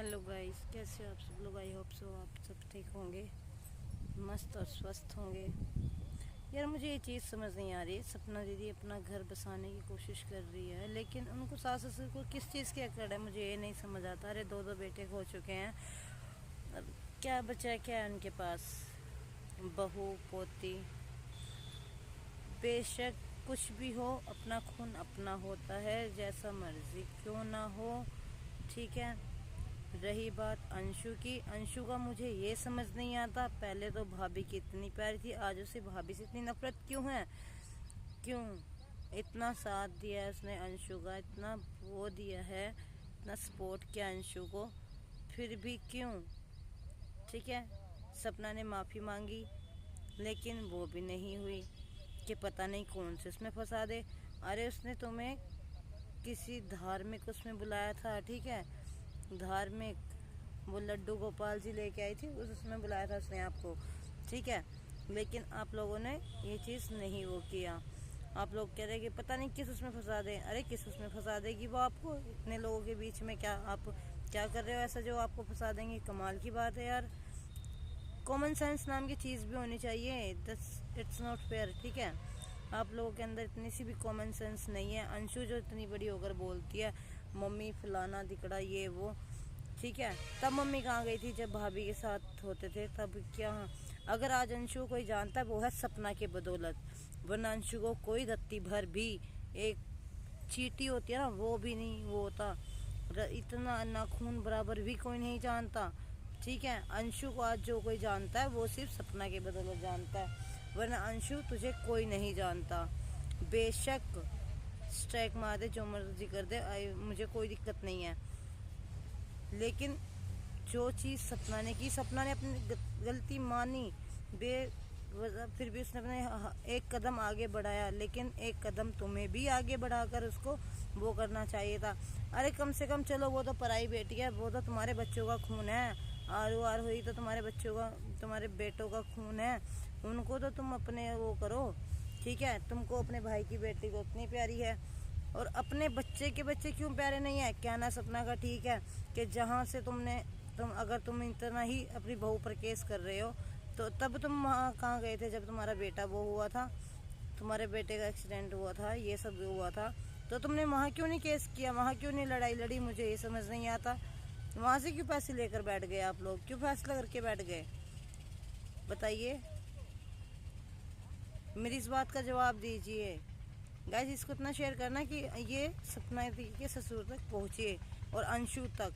Hello guys, कैसे हो आप सब लोग। आई होप सो आप सब ठीक होंगे, मस्त और स्वस्थ होंगे। यार मुझे ये चीज़ समझ नहीं आ रही है, सपना दीदी अपना घर बसाने की कोशिश कर रही है, लेकिन उनको सास ससुर को किस चीज़ की अकड़ है, मुझे ये नहीं समझ आता। अरे दो दो बेटे हो चुके हैं, अब क्या बचा है, क्या है उनके पास। बहू पोती, बेशक कुछ भी हो, अपना खून अपना होता है, जैसा मर्जी क्यों ना हो, ठीक है। रही बात अंशु की, अंशु का मुझे ये समझ नहीं आता, पहले तो भाभी की इतनी प्यारी थी, आज उसे भाभी से इतनी नफरत क्यों है। क्यों इतना साथ दिया है उसने अंशु का, इतना वो दिया है, इतना सपोर्ट किया अंशु को, फिर भी क्यों। ठीक है, सपना ने माफ़ी मांगी लेकिन वो भी नहीं हुई कि पता नहीं कौन से उसमें फंसा दे। अरे उसने तुम्हें किसी धार्मिक उसमें बुलाया था, ठीक है, धार्मिक, वो लड्डू गोपाल जी लेके आई थी, उसमें बुलाया था उसने आपको, ठीक है। लेकिन आप लोगों ने ये चीज़ नहीं वो किया। आप लोग कह रहे कि पता नहीं किस उसमें फंसा दे। अरे किस उसमें फंसा देगी वो आपको, इतने लोगों के बीच में क्या आप क्या कर रहे हो ऐसा जो आपको फंसा देंगे। कमाल की बात है यार, कॉमन सेंस नाम की चीज़ भी होनी चाहिए। इट्स नॉट फेयर, ठीक है। आप लोगों के अंदर इतनी सी भी कॉमन सेंस नहीं है। अंशु जो इतनी बड़ी होकर बोलती है मम्मी फलाना दिकड़ा ये वो, ठीक है, तब मम्मी कहाँ गई थी जब भाभी के साथ होते थे, तब क्या। अगर आज अंशु को कोई जानता है वो है सपना के बदौलत, वरना अंशु को कोई रत्ती भर भी एक चीटी होती है ना वो भी नहीं वो होता। इतना नाखून बराबर भी कोई नहीं जानता, ठीक है। अंशु को आज जो कोई जानता है वो सिर्फ सपना के बदौलत जानता है, वरना अंशु तुझे कोई नहीं जानता। बेशक स्ट्राइक मार दे, जो मर्जी कर दे, मुझे कोई दिक्कत नहीं है, लेकिन जो चीज़ सपना ने की, सपना ने अपनी गलती मानी, फिर भी उसने अपने एक कदम आगे बढ़ाया, लेकिन एक कदम तुम्हें भी आगे बढ़ाकर उसको वो करना चाहिए था। अरे कम से कम चलो वो तो पराई बेटी है, वो तो तुम्हारे बच्चों का खून है, आर आर हुई तो तुम्हारे बच्चों का, तुम्हारे बेटों का खून है, उनको तो तुम अपने वो करो, ठीक है। तुमको अपने भाई की बेटी को इतनी प्यारी है, और अपने बच्चे के बच्चे क्यों प्यारे नहीं है। कहना सपना का ठीक है कि जहाँ से अगर तुम इतना ही अपनी बहू पर केस कर रहे हो, तो तब तुम वहाँ कहाँ गए थे जब तुम्हारा बेटा वो हुआ था, तुम्हारे बेटे का एक्सीडेंट हुआ था, ये सब हुआ था, तो तुमने वहाँ क्यों नहीं केस किया, वहाँ क्यों नहीं लड़ाई लड़ी, मुझे ये समझ नहीं आता। वहाँ से क्यों पैसे लेकर बैठ गए आप लोग, क्यों फैसला करके बैठ गए, बताइए, मेरी इस बात का जवाब दीजिए। गाइस इसको इतना शेयर करना कि ये सपना के ससुर तक पहुँचे और अंशु तक।